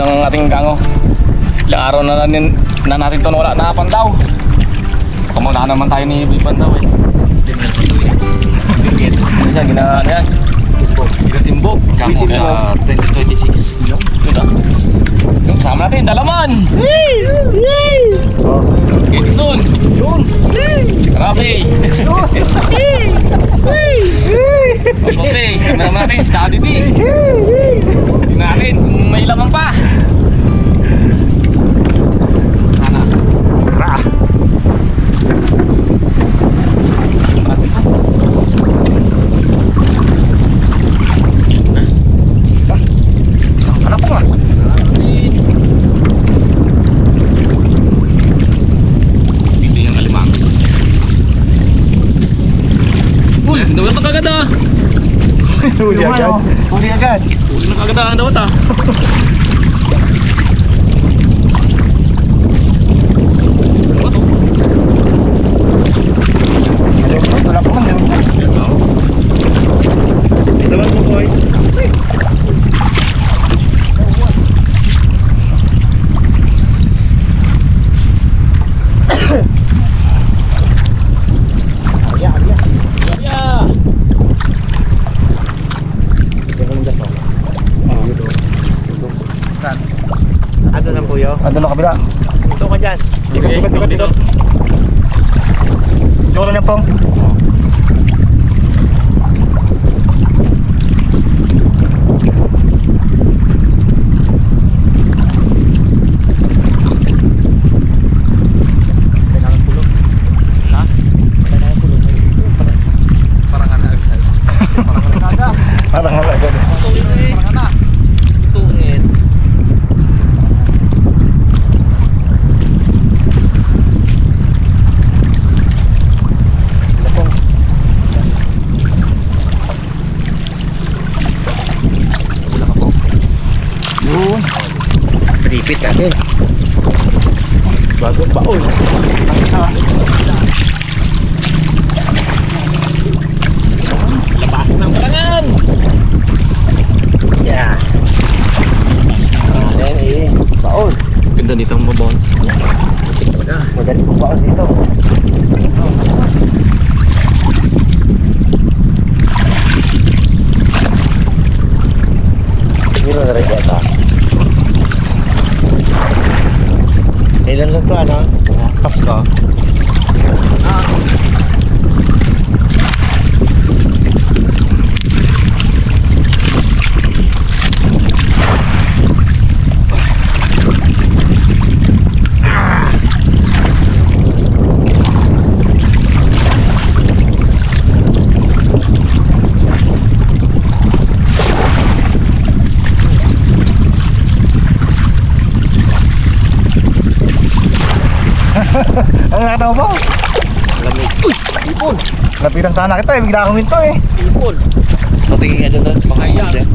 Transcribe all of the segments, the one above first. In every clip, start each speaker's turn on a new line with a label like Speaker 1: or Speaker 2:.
Speaker 1: ng ating gango. Ilang araw na natin ito wala na pandaw. Kamula naman tayo ni Pandaw eh. Ano siya, ano yan? Ginatimbog. Gamo sa 2026. Yun ah. Yung kasama natin, Dalaman! Edison! Yun! Rafi! Okay, meron natin si Daddy D. Tingnan natin kung may lamang pa. Sana. Tara! Isang harap ko ah. Dito yung alimang. Uy, dawat na kagad ah.
Speaker 2: Huli agad. Huli agad.
Speaker 1: Huli na kagad ang dawat ah.
Speaker 2: Wala pa man. Tawag mo boys.
Speaker 3: Ano lang po yun?
Speaker 2: Ano lang kabila?
Speaker 3: Ito ka dyan.
Speaker 2: Ikot. Ito lang yan pong. Parang wala agad.
Speaker 3: Pripit natin. Bagong baon.
Speaker 1: Labas ng parangan!
Speaker 3: Yeah. Ayan eh. Baon.
Speaker 1: Ganda dito ang mabon.
Speaker 3: Magaling pong baon dito. Siguro na rin yata. Ilan lang to ano?
Speaker 2: Pasko. Ano nakatawa po?
Speaker 3: Lamig. Uy! Ipon!
Speaker 2: Lapitan sana kita eh, bigla akong minto eh.
Speaker 3: Ipon! Patingin ka dyan doon.
Speaker 1: Ayan.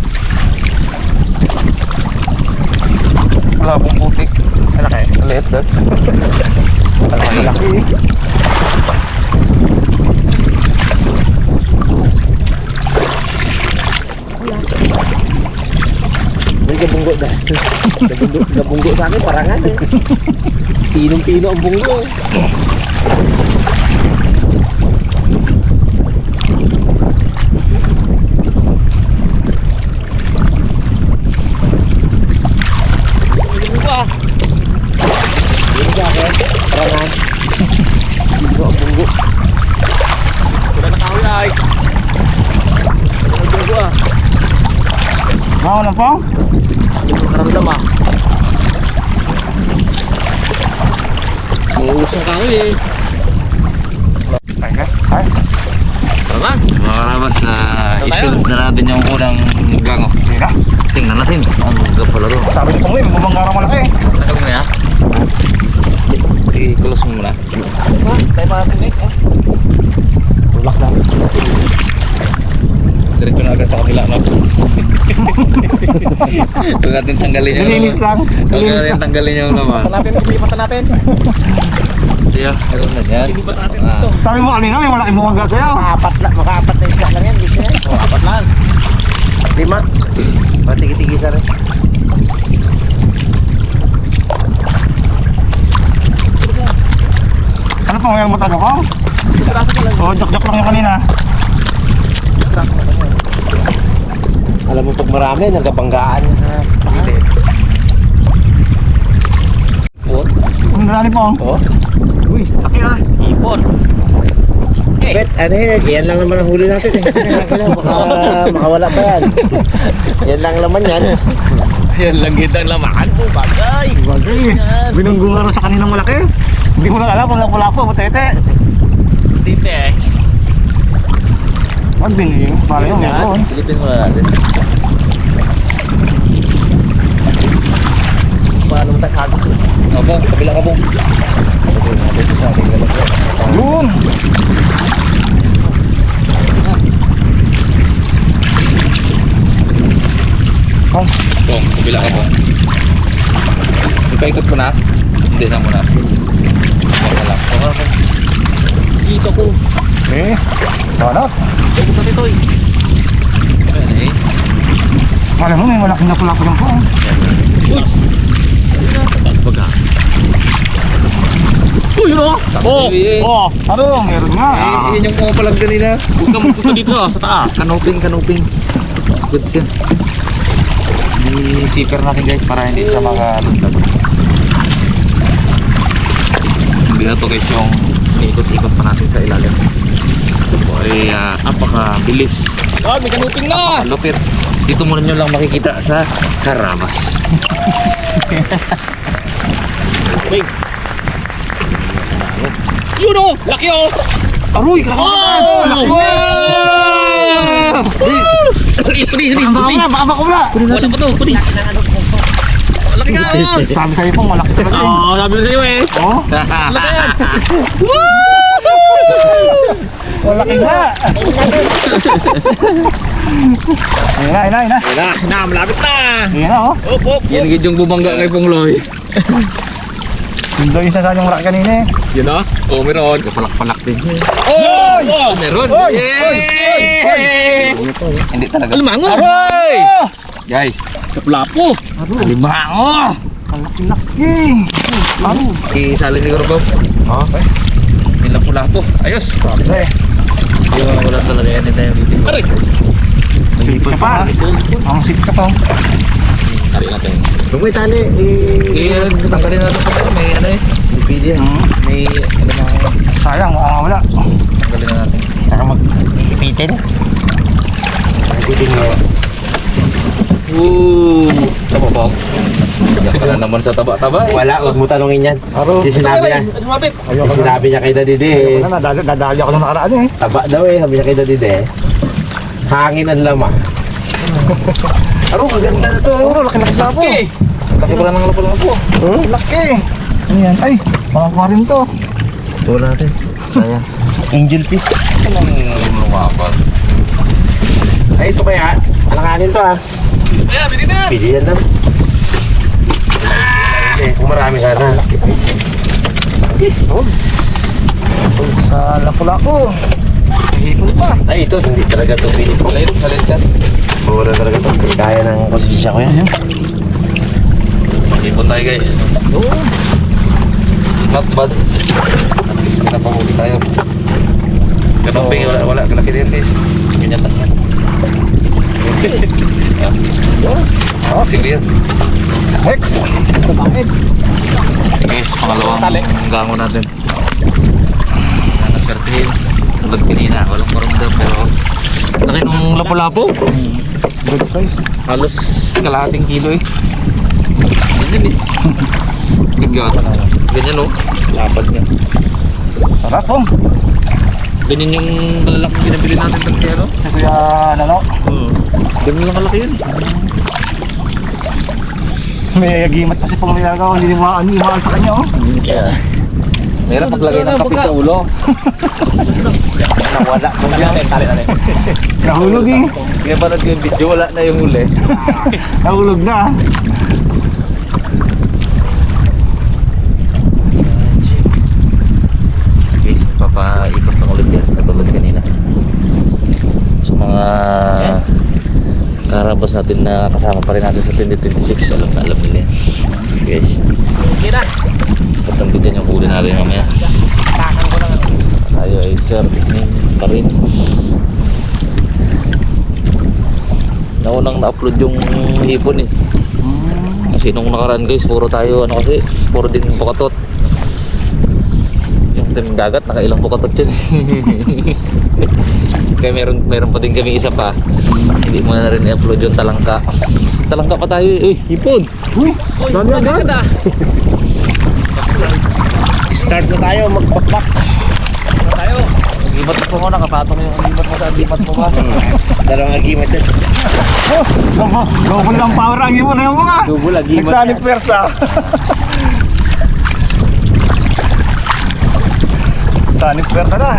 Speaker 2: Wala pong putik. Malaki. Maliit doon. Malaki.
Speaker 3: May gabunggo dahil. Gabunggo sa akin, parangan eh. Pinong-pino ang bunggo. Yun ka akin, parangan. Pino ang bunggo.
Speaker 1: Wala na kahoy ay. Ang bunggo ah.
Speaker 2: Mao na po?
Speaker 1: Karamdam ah. Uusong kahoy eh.
Speaker 2: Ay.
Speaker 1: Tama. Mga karabas, isunod na natin yung unang gango.
Speaker 2: Hindi na.
Speaker 1: Tingnan natin ang gapalaro.
Speaker 2: Sabi ni Pong Lim, bumanggarang malaki eh.
Speaker 1: Ano mo ya? I-close mo muna.
Speaker 3: Tayo mga tinik eh. Tulak lang.
Speaker 1: Diretso na agad sa kanila, no? Huwag natin tanggalin yung
Speaker 2: Nilinis lang.
Speaker 1: Huwag natin tanggalin yung laman.
Speaker 3: Lipatan natin.
Speaker 1: Iya, meron na yan.
Speaker 3: Lipatan natin dito.
Speaker 2: Sabi mo kanina, may malaking bumanggar sa'yo.
Speaker 3: Makaapat na isla lang yan. Dito yan.
Speaker 1: Apat lang.
Speaker 3: 5. Matigit-tigisa rin.
Speaker 2: mo talaga Pong? Oo, jak-jak lang yung kanina.
Speaker 3: Alam mo pag marami, nagabanggaan yan sa pakilid.
Speaker 1: Ipon.
Speaker 2: Ang dali Pong.
Speaker 1: Oh.
Speaker 2: Uy, laki ah.
Speaker 1: Ipon.
Speaker 3: Bet, ano yan lang naman ang huli natin eh. Baka makawala pa yan. Yan lang laman yan.
Speaker 1: Yan lang yun ang lamaan po, bagay.
Speaker 2: Bagay. Binunggungan mo sa kaninang malaki. Hindi mo lang alam kung wala po, butete.
Speaker 1: Tite.
Speaker 2: Wag din eh. Para yung meron.
Speaker 1: Silipin mo na natin.
Speaker 3: Paano mo takagos?
Speaker 1: Opo, kabila ka po.
Speaker 2: Yun. Pong.
Speaker 1: Bong, kabila ka po. Ipaikot ko na. Hindi na muna. Baka lang. Dito ko.
Speaker 2: Eh. Banat.
Speaker 1: Ikot na dito eh. Ayan eh.
Speaker 2: Alam mo, may malaking lapu-lapu lang po.
Speaker 1: Uy! Ayun na, taas baga. Uy, yun o! Oh!
Speaker 2: Ano? Meron nga.
Speaker 1: Yun yung pumapalag kanina. Huwag ka magpunta dito sa taas. Kanuping. Goods yan. I-zipper natin guys para hindi siya makalundag. Hindi na to guys yung ikot-ikot pa natin sa ilalim. Ito ay apaka-bilis. Oh, may kanuping na! Apaka-lupit. Dito muna nyo lang makikita sa Karabas. Okay. Yun o! Laki o!
Speaker 2: Aroy!
Speaker 1: Oh! Pudi!
Speaker 2: Baka wala.
Speaker 1: Wala pa to, pudi! Laki nga o!
Speaker 2: Sabi sa'yo pong malaki talaga eh.
Speaker 1: Oo, sabi na sa'yo eh!
Speaker 2: Oh?
Speaker 1: Laki yan!
Speaker 2: Malaki nga. Ayun na.
Speaker 1: Ayun na, malapit na!
Speaker 2: Ayun na oh.
Speaker 1: Op! Yan yung bumangga kay Pongloy.
Speaker 2: Yung doon yung sasanyang malaki kanina eh.
Speaker 1: Yun o? Oo, meron. Kapalak-palak din siya.
Speaker 2: Oy!
Speaker 1: Oh! Meron!
Speaker 2: Oy!
Speaker 1: Yay! Hindi talaga. Alimango!
Speaker 2: Aroy!
Speaker 1: Guys, kaplapo! Alimango!
Speaker 2: Ang laki-laki. Ano?
Speaker 1: Isali siguro ba?
Speaker 2: Okay.
Speaker 1: May lapo-lapo. Ayos!
Speaker 2: Sabi sa'yo.
Speaker 1: Yung wala talaga yan. Hindi yung video. Aray!
Speaker 2: Sipit ka pa. Ang sipit ka to.
Speaker 1: Tari natin.
Speaker 3: Kung may tali,
Speaker 1: Tanggalin natin pa tayo. May ano eh.
Speaker 3: pwede yan.
Speaker 1: May alimango.
Speaker 2: Sayang, wala.
Speaker 1: Tanggalin na natin.
Speaker 2: Saka mag-ipitin.
Speaker 3: Pwede nga.
Speaker 1: Taba ba? Hindi ka na naman sa taba-taba eh.
Speaker 3: Wala, huwag mo tanongin yan.
Speaker 2: Aro.
Speaker 3: Yung sinabi niya.
Speaker 1: Lumapit!
Speaker 3: Yung sinabi niya kay Daddy eh.
Speaker 2: Ayoko na, dadali ako nung nakaraan eh.
Speaker 3: Taba daw eh, sabi niya kay Daddy eh. Hangin ang lamang.
Speaker 2: Aro, maganda na to. Aro, laki-laki na po.
Speaker 1: Okay! Laki pala ng lapo-lapo.
Speaker 2: Laki. Ano yan? Ay, makakuha rin to.
Speaker 3: Ito natin. Sayang. Angel fish.
Speaker 1: Ano nang lumabas?
Speaker 3: Ay, ito kaya. Alanganin to ah.
Speaker 1: Ayan, pili na!
Speaker 3: Pwede yan lang. Kung marami sana.
Speaker 2: Sa lapu-lapu. Hipon pa.
Speaker 3: Ay, ito. Hindi talaga ito pwede po.
Speaker 1: Salit dyan.
Speaker 3: Mura talaga ito. Hindi kaya ng konsensya ko yan.
Speaker 1: Mag-ipon tayo guys. Not bad. At least pinapahuli tayo. Kanoping wala kalaki din guys. Ganyan tayo. Sige yan.
Speaker 2: Next.
Speaker 1: Guys, pangalawang gango natin. Nakaswertihin. Tulad kanina, walang maramdam pero laki nung lapo-lapo.
Speaker 2: Good size.
Speaker 1: Halos kalahating kilo eh. Ganyan eh. Ganyan. Ganyan oh. Lapad niya.
Speaker 2: Sarap po.
Speaker 1: Ganyan yung malalaking pinabili natin pag kaya no?
Speaker 2: Si Kuya Nano.
Speaker 1: Ganyan lang kalaki yun.
Speaker 2: May agimat kasi pong nilagaw. Hindi imaan sa kanya oh.
Speaker 1: Yeah. Meron paglagay ng kape sa ulo.
Speaker 3: Nawala.
Speaker 1: Tali natin.
Speaker 2: Nahulog eh.
Speaker 1: Kaya parang yung video wala na yung huli.
Speaker 2: Nahulog na.
Speaker 1: Guys, papaikot ng ulit yan. Katulad kanina. Sa mga Karabas natin na kasama pa rin natin sa 2026. Alam na alam nila yan. Guys.
Speaker 3: Okay na.
Speaker 1: Patang din yung huli natin mamaya.
Speaker 3: Takan ko lang.
Speaker 1: Riser pa rin. Naunang na-upload yung hipon eh. Kasi nung nakaraan guys, puro tayo ano kasi, puro din bukatot. Yung team dagat, nakailang bukatot yun. Kaya meron pa din kami isa pa. Hindi mo na rin i-upload yung talangka. Talangka pa tayo eh. Uy, hipon!
Speaker 2: Uy, dami agad.
Speaker 3: Start na tayo, magpakpak.
Speaker 1: Tayo! Agimat mo muna, kapatong yung agimat mo sa agimat mo ba?
Speaker 3: Dalawang agimat dyan.
Speaker 2: Oh, double ang power ang imo na yung mga.
Speaker 3: Double agimat.
Speaker 2: Nagsanib persa. Sanib persa na.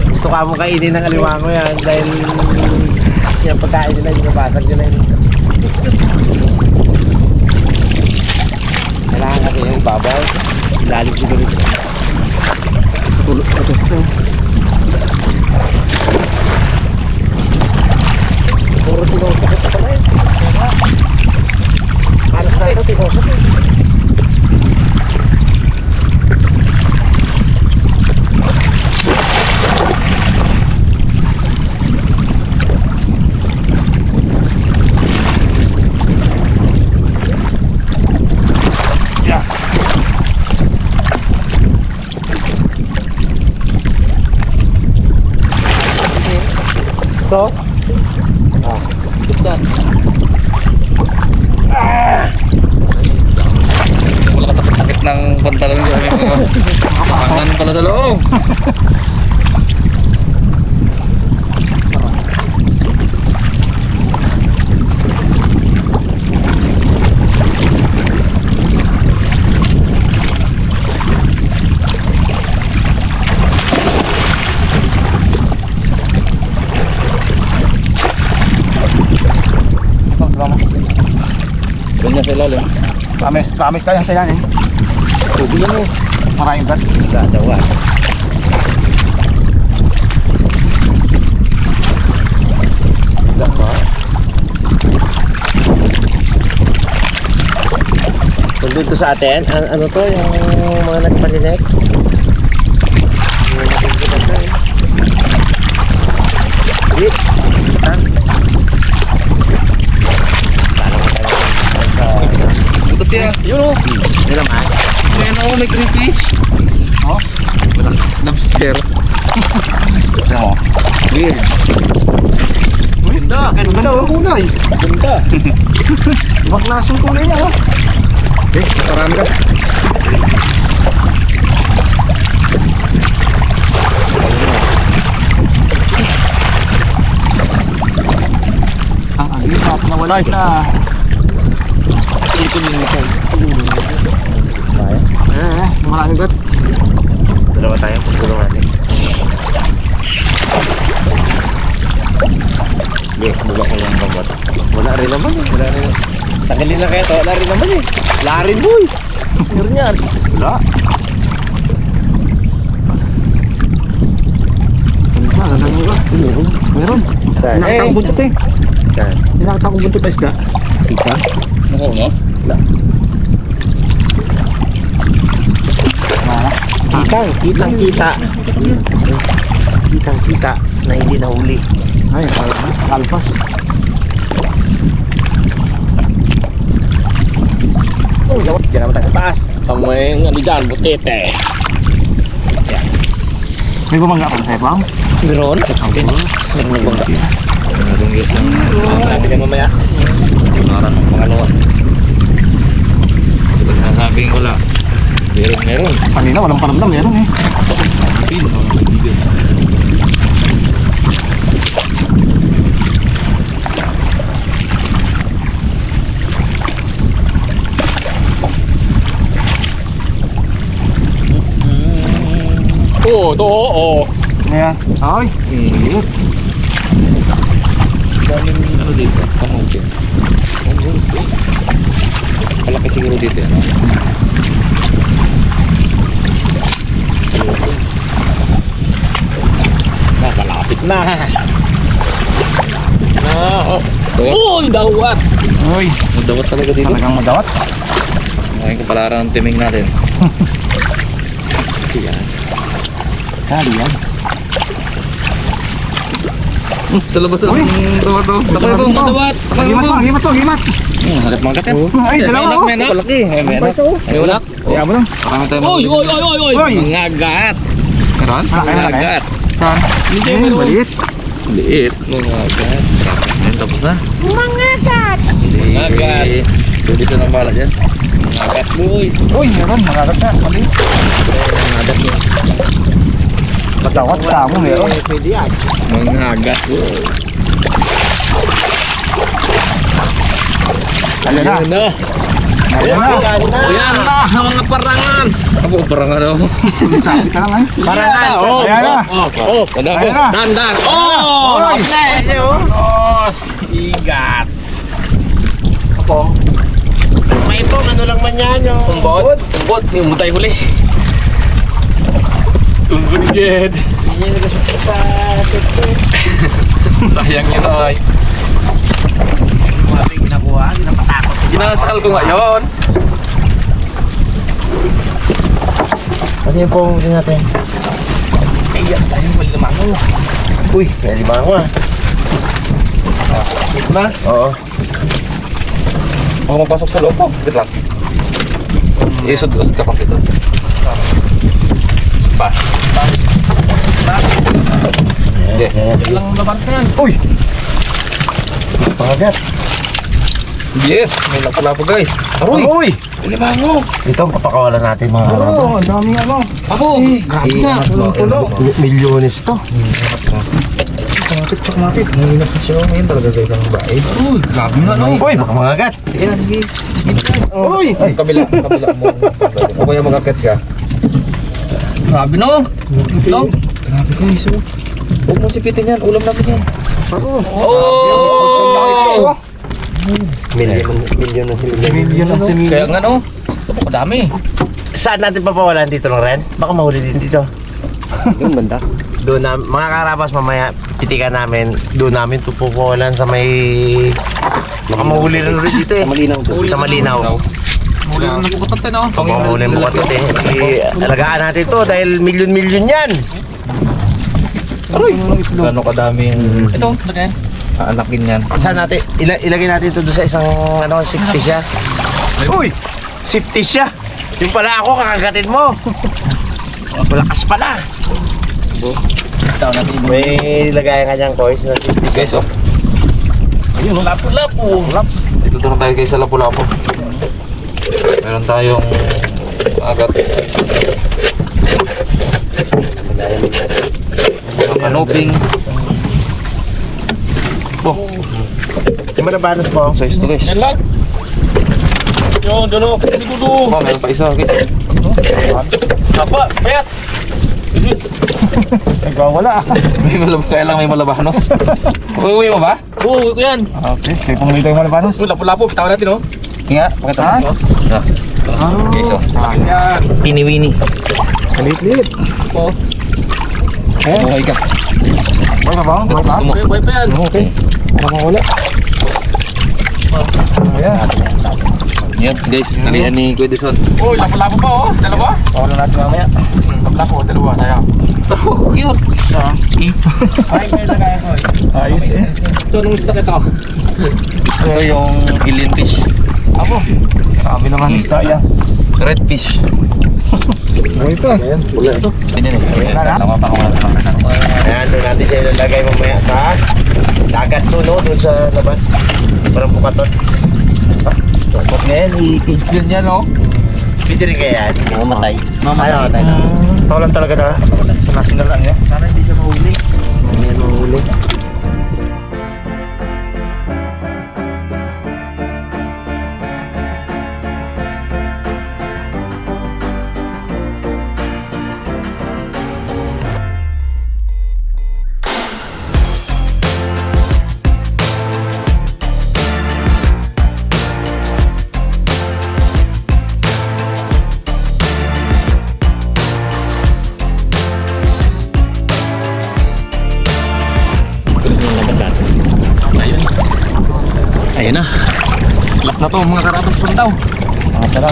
Speaker 3: Gusto ka mo kainin ng alimango yan dahil yung pagkain nila, yung nabasag nila yun. Kailangan kasi yung babaw. Ilalim siguro ito. Tulog ito. Puro tinosok ito pala eh. Halos na ito tinosok eh. Ito.
Speaker 1: Dyan. Wala ka sakit ng pantalon ko. Pangan pala sa loob. Ganyan sa ilalim.
Speaker 2: Tamis tayo sa yan eh.
Speaker 3: Tubig yan eh.
Speaker 2: Maraming bat.
Speaker 3: Dadawa. Dapa. Kung dito sa atin, ano to yung mga nagpaninek? Yung nakikita to eh. Hindi.
Speaker 1: Ito siya. Yun o.
Speaker 3: Yun naman.
Speaker 1: Ayan o, may crayfish.
Speaker 2: Oh.
Speaker 1: Lobster.
Speaker 2: Tignan mo.
Speaker 3: Weird.
Speaker 1: Ganda.
Speaker 2: Ganda na ang kulay.
Speaker 3: Ganda.
Speaker 2: Ibang klaseng kulay niya oh. Eh, marami ka. Ang agitap na wala na.
Speaker 3: Ito yung ito.
Speaker 2: Maraming bat.
Speaker 3: Dalawa tayo, pagulong natin. Hindi, bulak ko lang bawat. Wala rin naman eh. Wala rin. Tagalin na kaya to, wala rin naman eh. Wala rin boy. Meron yan.
Speaker 2: Wala. Ganda mo ba?
Speaker 3: Meron.
Speaker 2: Meron.
Speaker 3: Saan?
Speaker 2: Nakita kong buntot eh.
Speaker 3: Saan?
Speaker 2: Nakita kong buntot pa isda.
Speaker 3: Kita?
Speaker 1: Ako no?
Speaker 3: Wala. Kitang-kita. Kitang-kita na hindi nahuli.
Speaker 2: Ay, kalpas.
Speaker 3: Oh, diyan naman tayo sa taas.
Speaker 1: Kamay ano dyan, butete.
Speaker 2: May bumangga pa tayo, Pam?
Speaker 3: Meron?
Speaker 1: Meron magbangga. Meron guys yung
Speaker 3: Sabi ka mamaya.
Speaker 1: naran ng pangalawa. Diba sinasabing wala? Meron.
Speaker 2: Kanina, walang panamdam. Meron eh.
Speaker 1: Pin, mga kaibigan. Oo.
Speaker 2: Ano yan? Ay, ilit.
Speaker 1: Daming ano dito, kamuti. Kalaki siguro dito yan.
Speaker 3: Nakalapit na.
Speaker 1: Uy, dawat!
Speaker 2: Uy,
Speaker 1: Dawat talaga dito.
Speaker 2: talagang madawat.
Speaker 1: Ngayon kapalaran ng timing natin. Yan.
Speaker 2: Kali yan.
Speaker 1: Sa labas ang tawa to. Takay ko, matawat. Takay
Speaker 2: Gimat
Speaker 1: ko.
Speaker 2: to, gimat to, gimat.
Speaker 1: Hagat yan.
Speaker 2: Ay, dalawa oh.
Speaker 1: May anak. Malaki. May anak. May ulak.
Speaker 2: Kaya mo lang.
Speaker 1: Parang tayo
Speaker 4: Oy, oy, oy, oy, oy.
Speaker 2: Oy.
Speaker 1: Mga agat. Meron?
Speaker 2: Malaki,
Speaker 1: Mga
Speaker 2: malaki.
Speaker 1: agat. Saan?
Speaker 4: Hindi
Speaker 2: Eh,
Speaker 4: meron.
Speaker 2: maliit.
Speaker 1: Liit. Mga agat. Ayun, tapos na.
Speaker 4: Mga agat.
Speaker 1: Pwede siya ng bala dyan.
Speaker 4: Mga agat, boy.
Speaker 2: Uy, meron, makagat na. Maliit.
Speaker 1: Mga agat yun.
Speaker 2: Matawat ka mo, meron.
Speaker 3: Pwede yan.
Speaker 1: Mga agat.
Speaker 2: Ayan na.
Speaker 1: Ayan na.
Speaker 2: Ayan na.
Speaker 1: Ayan na. Mga parangan. Ako, parangan ako.
Speaker 2: Sabi ka lang eh.
Speaker 3: Parangan.
Speaker 1: Oh,
Speaker 2: Ayan na.
Speaker 1: oh. Tandaan ko.
Speaker 2: Ayan na.
Speaker 1: Tandaan. Oh!
Speaker 2: Oy.
Speaker 4: Los, igat.
Speaker 2: Ako.
Speaker 3: May pong, ano lang man yan yung...
Speaker 4: Tumbot. Tumbot. Yung mutay huli. Tumbot din.
Speaker 3: Hindi niya nagasuot sa TikTok.
Speaker 4: Sayang yun ay.
Speaker 3: Mati ginakuha, ginapatakot.
Speaker 4: Ginasakal ko ngayon.
Speaker 3: Ano yung pong din natin?
Speaker 4: Ayan, ayun, mali naman ako.
Speaker 3: Uy, may lima ako ah.
Speaker 4: Ito na.
Speaker 3: Oo.
Speaker 1: Ako magpasok sa loob po. Wait lang. Isod ka pa dito. Pa. Hindi.
Speaker 4: Ilang laban ka yan.
Speaker 2: Uy.
Speaker 3: Pangagat.
Speaker 1: Yes! May lapo-lapo guys.
Speaker 3: Uy! Uy!
Speaker 1: Limango!
Speaker 3: Ito ang papakawalan natin mga
Speaker 2: Oo,
Speaker 3: karabas.
Speaker 2: ang daming ano.
Speaker 1: Ako! Grabe nga!
Speaker 3: Milyones to.
Speaker 2: Kumapit, kumapit.
Speaker 3: Nanginap na siya. Ngayon talaga guys ang babae.
Speaker 1: Uy! Grabe nga no!
Speaker 3: Uy, baka mangagat.
Speaker 1: Ayan, sige.
Speaker 2: Uy.
Speaker 1: Kabila mo. O kaya mag-akit ka.
Speaker 4: Grabe no. Ito.
Speaker 1: Grabe guys oh. Huwag mong sipitin yan. Ulam namin yan.
Speaker 4: Oh!
Speaker 3: Milyon na sila.
Speaker 2: Milyon ang similyon.
Speaker 4: Kaya nga no. Madami.
Speaker 3: Saan natin papawalan dito lang rin? Baka mahuli din dito. Doon banda? Doon na, mga karabas mamaya pitikan namin, doon namin ito papawalan sa may... Baka mahuli rin ulit dito eh. Sa Malinaw. Sa Malinaw.
Speaker 4: Muli rin napukutot no.
Speaker 3: Baka mahuli mo katot eh. Alagaan natin ito dahil milyon-milyon yan.
Speaker 1: Gano'ng kadaming
Speaker 4: Ito, lagay.
Speaker 1: aanakin yan.
Speaker 3: Saan natin? Ilagay natin ito doon sa isang ano, safety siya. Uy! Safety siya! Yung pala ako, kakagatin mo. Malakas pala.
Speaker 4: Ito natin ibang.
Speaker 3: May lagayan kanyang coins na safety.
Speaker 1: Guys oh.
Speaker 4: Ayun, lapo-lapo.
Speaker 1: Laps. Dito na tayo guys sa lapu-lapu. Meron tayong agat. Mga kanoping. Oh,
Speaker 3: Yung manabanos po.
Speaker 1: size to guys.
Speaker 4: Yan lang. Yun, doon ako. Hindi ko doon.
Speaker 1: Oh, meron pa isa guys.
Speaker 4: Apa, bayat.
Speaker 2: Nagwawala.
Speaker 1: May malabah, kaya lang may malabanos. Uwi mo ba?
Speaker 4: Oo, ito yan.
Speaker 2: Okay, kaya kung may tayong malabanos.
Speaker 4: Uy, lapo-lapo. Bitawan natin oh.
Speaker 1: Nga, pakita
Speaker 2: Ha?
Speaker 1: mo. Guys oh.
Speaker 4: Yan.
Speaker 1: Tini-wini.
Speaker 2: Maliit-liit.
Speaker 4: Oh.
Speaker 1: Oh, ka.
Speaker 2: Buhay pa ba? Buhay pa?
Speaker 1: Gusto mo?
Speaker 4: Buhay pa yan.
Speaker 2: Okay. Para mawala. Ayan.
Speaker 1: Yan guys, kalian ni Kuya Dison.
Speaker 4: Uy, lapo-lapo pa oh. Dalawa.
Speaker 2: Pawalan natin mamaya.
Speaker 4: Lapo-lapo, dalawa. Tayo.
Speaker 1: Oh, cute.
Speaker 3: Ay, may lagayan ko.
Speaker 2: Ayos eh.
Speaker 4: So, nung isda kita.
Speaker 1: Ito yung alien fish.
Speaker 2: Ako. Grabe naman isda yan.
Speaker 1: Red fish.
Speaker 2: Buhay pa.
Speaker 1: Wala ito. Ganyan eh.
Speaker 2: Wala na?
Speaker 1: Tama pa kung wala pa.
Speaker 3: Ayan, doon natin siya ilalagay mamaya sa dagat doon, no? Doon sa labas. Parang bukatot.
Speaker 1: Huwag na yan, i-cage yun yan oh.
Speaker 3: Pwede rin kaya yan. Mamatay. Mamatay na.
Speaker 2: Pawalan talaga na. Sa national ano yan.
Speaker 3: Sana hindi siya mahuli. Hindi siya mahuli.
Speaker 4: Ayun na. Last na to, mga karabas puntaw.
Speaker 2: Mga tara.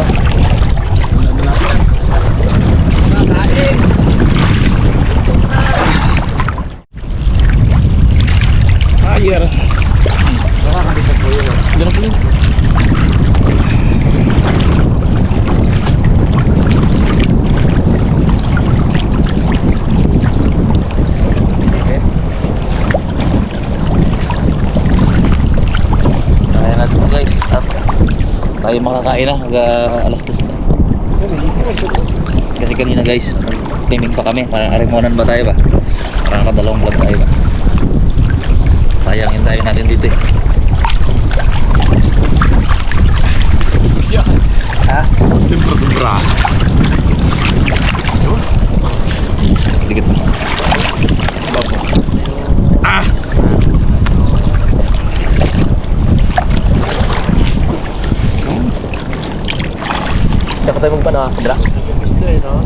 Speaker 2: Ayer.
Speaker 3: Nakakalimutan po yun.
Speaker 1: Ganun po yun. Kaya natin po guys. At tayo makakain na. Alas 2 na. Kasi kanina guys, timing pa kami. Parang arimonan ba tayo ba? Parang nakadalawang vlog tayo ba? Sayangin tayo natin dito eh.
Speaker 2: Ha?
Speaker 1: Sobra. Dikit mo. Ah!
Speaker 2: Dapat tayo magpana, kabra.
Speaker 3: Gusto eh, no?